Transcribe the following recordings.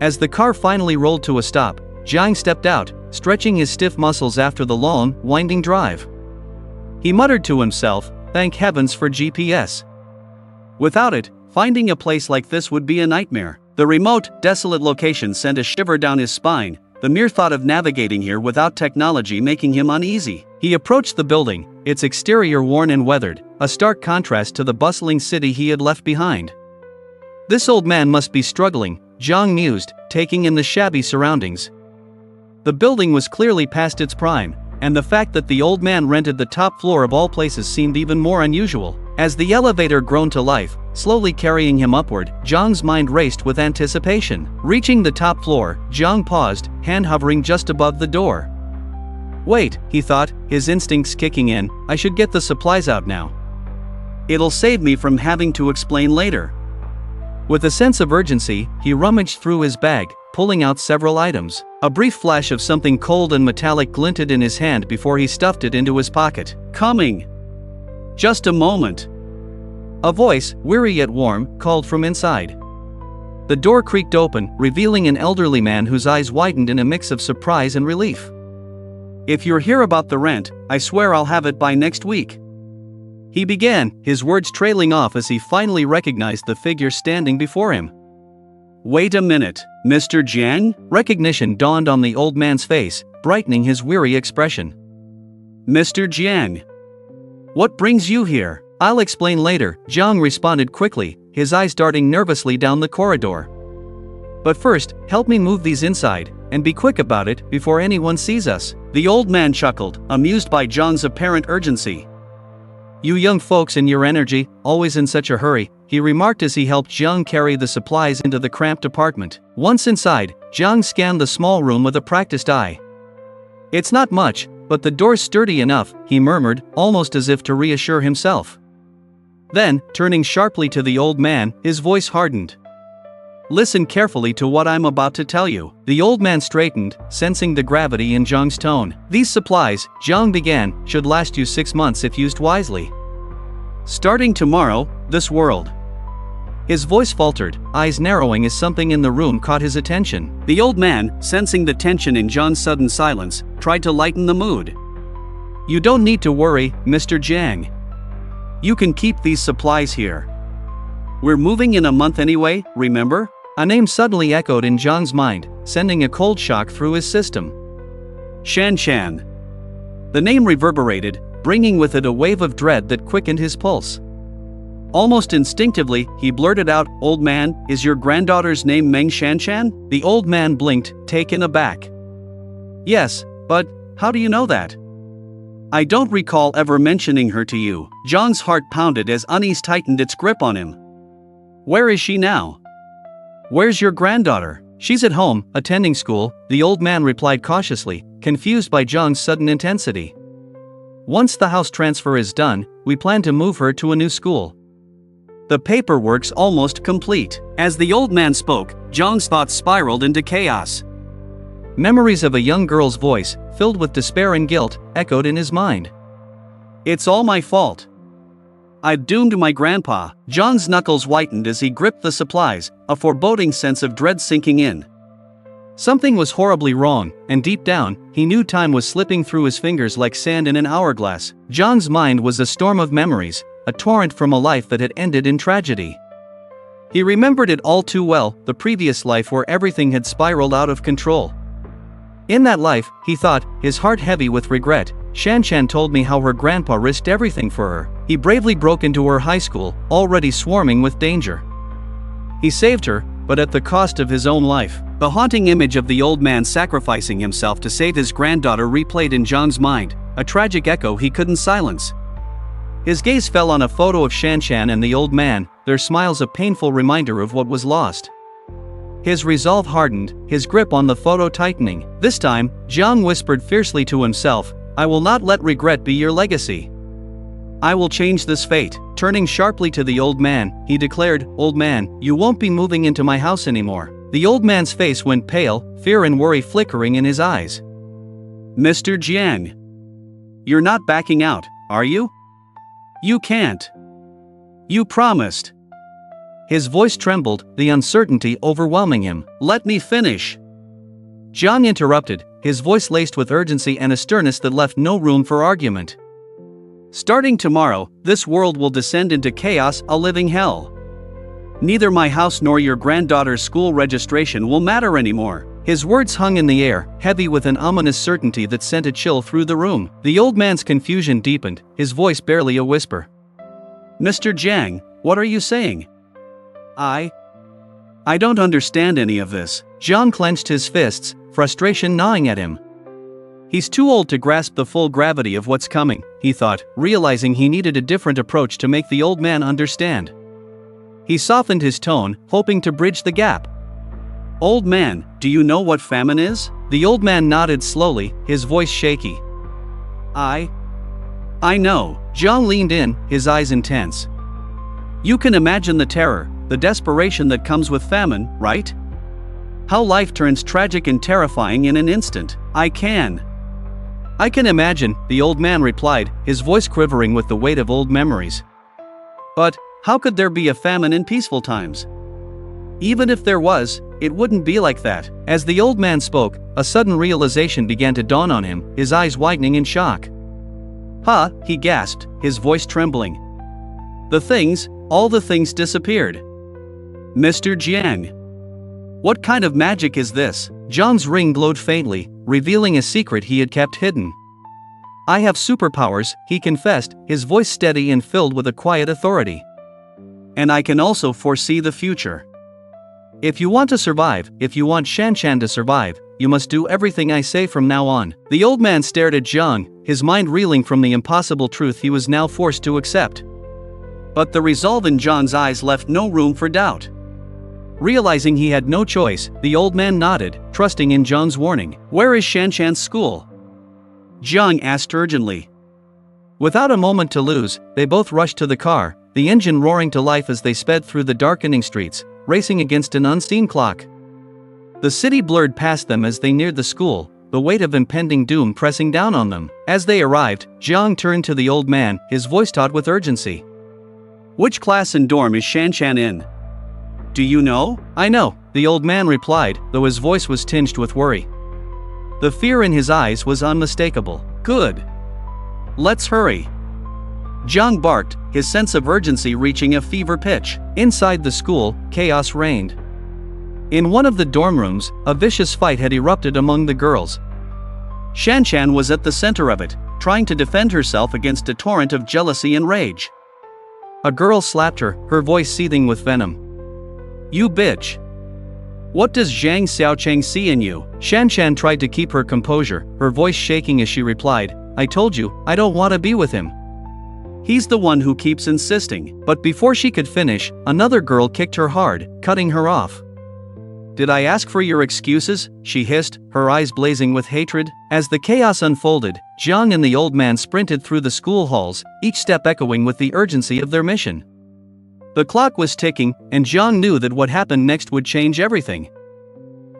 As the car finally rolled to a stop, Jiang stepped out, stretching his stiff muscles after the long, winding drive. He muttered to himself, "Thank heavens for GPS. Without it, finding a place like this would be a nightmare." The remote, desolate location sent a shiver down his spine, the mere thought of navigating here without technology making him uneasy. He approached the building, its exterior worn and weathered, a stark contrast to the bustling city he had left behind. This old man must be struggling, Jiang mused, taking in the shabby surroundings. The building was clearly past its prime, and the fact that the old man rented the top floor of all places seemed even more unusual. As the elevator groaned to life, slowly carrying him upward, Jiang's mind raced with anticipation. Reaching the top floor, Jiang paused, hand hovering just above the door. Wait, he thought, his instincts kicking in, I should get the supplies out now. It'll save me from having to explain later. With a sense of urgency, he rummaged through his bag, pulling out several items. A brief flash of something cold and metallic glinted in his hand before he stuffed it into his pocket. Coming! Just a moment. A voice, weary yet warm, called from inside. The door creaked open, revealing an elderly man whose eyes widened in a mix of surprise and relief. If you're here about the rent, I swear I'll have it by next week. He began, his words trailing off as he finally recognized the figure standing before him. Wait a minute, Mr. Jiang? Recognition dawned on the old man's face, brightening his weary expression. Mr. Jiang. What brings you here? I'll explain later, Jiang responded quickly, his eyes darting nervously down the corridor. But first, help me move these inside, and be quick about it before anyone sees us. The old man chuckled, amused by Jiang's apparent urgency. You young folks and your energy, always in such a hurry, he remarked as he helped Jiang carry the supplies into the cramped apartment. Once inside, Jiang scanned the small room with a practiced eye. It's not much, but the door's sturdy enough, he murmured, almost as if to reassure himself. Then, turning sharply to the old man, his voice hardened. Listen carefully to what I'm about to tell you. The old man straightened, sensing the gravity in Jiang's tone. These supplies, Jiang began, should last you 6 months if used wisely. Starting tomorrow, this world. His voice faltered, eyes narrowing as something in the room caught his attention. The old man, sensing the tension in Jiang's sudden silence, tried to lighten the mood. You don't need to worry, Mr. Jiang. You can keep these supplies here. We're moving in a month anyway, remember? A name suddenly echoed in Jiang's mind, sending a cold shock through his system. Shanshan. The name reverberated, bringing with it a wave of dread that quickened his pulse. Almost instinctively, he blurted out, Old man, is your granddaughter's name Meng Shanshan? The old man blinked, taken aback. Yes, but how do you know that? I don't recall ever mentioning her to you. Jiang's heart pounded as unease tightened its grip on him. Where is she now? Where's your granddaughter? She's at home, attending school, the old man replied cautiously, confused by Jiang's sudden intensity. Once the house transfer is done, we plan to move her to a new school. The paperwork's almost complete. As the old man spoke, Jiang's thoughts spiraled into chaos. Memories of a young girl's voice, filled with despair and guilt, echoed in his mind. It's all my fault. I doomed my grandpa. Jiang's knuckles whitened as he gripped the supplies, a foreboding sense of dread sinking in. Something was horribly wrong, and deep down, he knew time was slipping through his fingers like sand in an hourglass. Jiang's mind was a storm of memories, a torrent from a life that had ended in tragedy. He remembered it all too well, the previous life where everything had spiraled out of control. In that life, he thought, his heart heavy with regret, Shanshan told me how her grandpa risked everything for her. He bravely broke into her high school, already swarming with danger. He saved her, but at the cost of his own life. The haunting image of the old man sacrificing himself to save his granddaughter replayed in Jiang's mind, a tragic echo he couldn't silence. His gaze fell on a photo of Shanshan and the old man, their smiles a painful reminder of what was lost. His resolve hardened, his grip on the photo tightening. This time, Jiang whispered fiercely to himself, I will not let regret be your legacy. I will change this fate. Turning sharply to the old man, he declared, Old man, you won't be moving into my house anymore. The old man's face went pale, fear and worry flickering in his eyes. Mr. Jiang. You're not backing out, are you? You can't. You promised. His voice trembled, the uncertainty overwhelming him. "Let me finish." Jiang interrupted, his voice laced with urgency and a sternness that left no room for argument. "Starting tomorrow, this world will descend into chaos, a living hell. Neither my house nor your granddaughter's school registration will matter anymore." His words hung in the air, heavy with an ominous certainty that sent a chill through the room. The old man's confusion deepened, his voice barely a whisper. "Mr. Jiang, what are you saying? I don't understand any of this." Jiang clenched his fists, frustration gnawing at him. He's too old to grasp the full gravity of what's coming, he thought, realizing he needed a different approach to make the old man understand. He softened his tone, hoping to bridge the gap. "Old man, do you know what famine is?" The old man nodded slowly, his voice shaky. I know." Jiang leaned in, his eyes intense. "You can imagine the terror, the desperation that comes with famine, right? How life turns tragic and terrifying in an instant." I can imagine," the old man replied, his voice quivering with the weight of old memories. "But how could there be a famine in peaceful times? Even if there was, it wouldn't be like that." As the old man spoke, a sudden realization began to dawn on him, his eyes widening in shock. "Huh," he gasped, his voice trembling. All the things disappeared." "Mr. Jiang, what kind of magic is this?" Jiang's ring glowed faintly, revealing a secret he had kept hidden. "I have superpowers," he confessed, his voice steady and filled with a quiet authority. "And I can also foresee the future. If you want to survive, if you want Shanshan to survive, you must do everything I say from now on." The old man stared at Jiang, his mind reeling from the impossible truth he was now forced to accept. But the resolve in Jiang's eyes left no room for doubt. Realizing he had no choice, the old man nodded, trusting in Jiang's warning. "Where is Shanshan's school?" Jiang asked urgently. Without a moment to lose, they both rushed to the car, the engine roaring to life as they sped through the darkening streets, racing against an unseen clock. The city blurred past them as they neared the school, the weight of impending doom pressing down on them. As they arrived, Jiang turned to the old man, his voice taut with urgency. "Which class and dorm is Shanshan in? Do you know?" "I know," the old man replied, though his voice was tinged with worry. The fear in his eyes was unmistakable. "Good. Let's hurry." Jiang barked, his sense of urgency reaching a fever pitch. Inside the school, chaos reigned. In one of the dorm rooms, a vicious fight had erupted among the girls. Shanshan was at the center of it, trying to defend herself against a torrent of jealousy and rage. A girl slapped her, her voice seething with venom. "You bitch! What does Zhang Xiaocheng see in you?" Shanshan tried to keep her composure, her voice shaking as she replied, "I told you, I don't want to be with him. He's the one who keeps insisting." But before she could finish, another girl kicked her hard, cutting her off. "Did I ask for your excuses?" she hissed, her eyes blazing with hatred. As the chaos unfolded, Jiang and the old man sprinted through the school halls, each step echoing with the urgency of their mission. The clock was ticking, and Jiang knew that what happened next would change everything.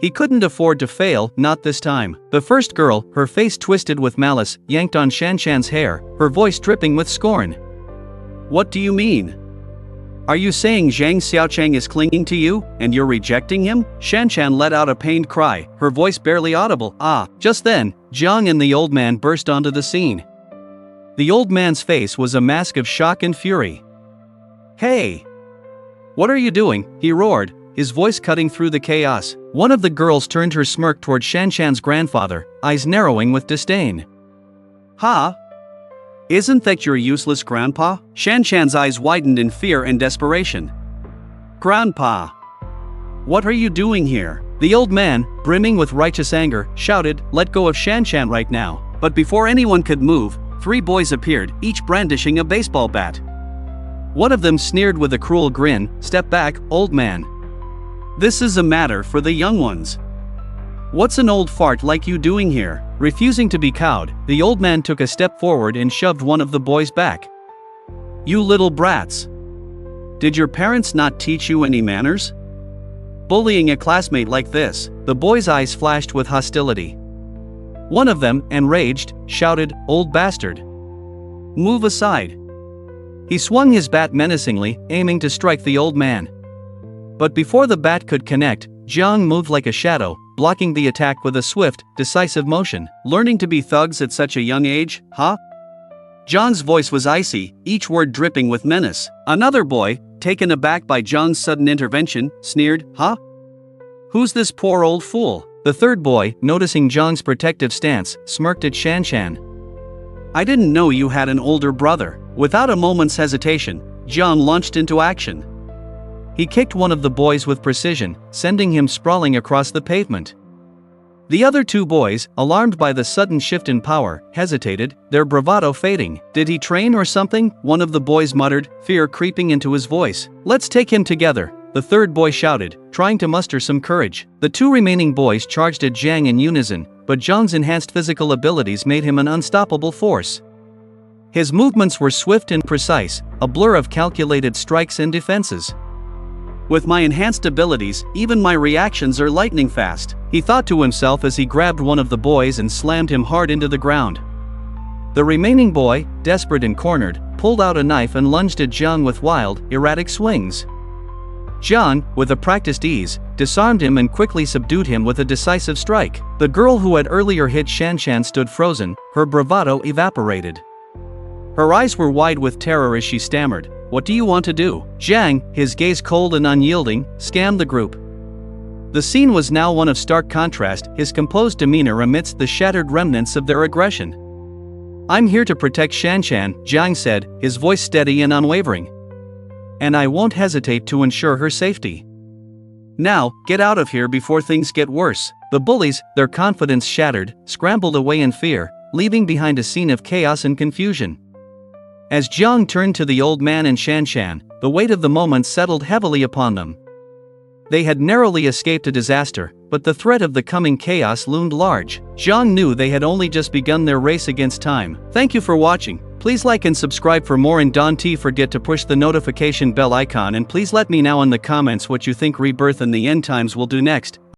He couldn't afford to fail, not this time. The first girl, her face twisted with malice, yanked on Shanshan's hair, her voice dripping with scorn. "What do you mean? Are you saying Zhang Xiaocheng is clinging to you, and you're rejecting him?" Shanshan let out a pained cry, her voice barely audible. Just then, Jiang and the old man burst onto the scene. The old man's face was a mask of shock and fury. "Hey! What are you doing?" he roared, his voice cutting through the chaos. One of the girls turned her smirk toward Shanshan's grandfather, eyes narrowing with disdain. "Ha! Isn't that your useless grandpa?" Shanshan's eyes widened in fear and desperation. "Grandpa! What are you doing here?" The old man, brimming with righteous anger, shouted, "Let go of Shanshan right now." But before anyone could move, 3 boys appeared, each brandishing a baseball bat. One of them sneered with a cruel grin, "Step back, old man. This is a matter for the young ones. What's an old fart like you doing here?" Refusing to be cowed, the old man took a step forward and shoved one of the boys back. "You little brats! Did your parents not teach you any manners? Bullying a classmate like this?" The boy's eyes flashed with hostility. One of them, enraged, shouted, "Old bastard! Move aside!" He swung his bat menacingly, aiming to strike the old man. But before the bat could connect, Jiang moved like a shadow, blocking the attack with a swift, decisive motion. Learning to be thugs at such a young age, huh? Jiang's voice was icy, each word dripping with menace. Another boy, taken aback by Jiang's sudden intervention, sneered, huh? Who's this poor old fool? The third boy, noticing Jiang's protective stance, smirked at Shanshan. I didn't know you had an older brother. Without a moment's hesitation, Jiang launched into action. He kicked one of the boys with precision, sending him sprawling across the pavement. The other two boys, alarmed by the sudden shift in power, hesitated, their bravado fading. Did he train or something? One of the boys muttered, fear creeping into his voice. Let's take him together, the third boy shouted, trying to muster some courage. The two remaining boys charged at Jiang in unison, but Jiang's enhanced physical abilities made him an unstoppable force. His movements were swift and precise, a blur of calculated strikes and defenses. With my enhanced abilities, even my reactions are lightning fast, he thought to himself as he grabbed one of the boys and slammed him hard into the ground. The remaining boy, desperate and cornered, pulled out a knife and lunged at Jiang with wild, erratic swings. Jiang, with a practiced ease, disarmed him and quickly subdued him with a decisive strike. The girl who had earlier hit Shanshan stood frozen, her bravado evaporated. Her eyes were wide with terror as she stammered, "What do you want to do?" Jiang, his gaze cold and unyielding, scanned the group. The scene was now one of stark contrast, his composed demeanor amidst the shattered remnants of their aggression. I'm here to protect Shanshan, Jiang said, his voice steady and unwavering. And I won't hesitate to ensure her safety. Now, get out of here before things get worse. The bullies, their confidence shattered, scrambled away in fear, leaving behind a scene of chaos and confusion. As Jiang turned to the old man and Shanshan, the weight of the moment settled heavily upon them. They had narrowly escaped a disaster, but the threat of the coming chaos loomed large. Jiang knew they had only just begun their race against time. Thank you for watching. Please like and subscribe for more, and don't forget to push the notification bell icon, and please let me know in the comments what you think Rebirth and the End Times will do next.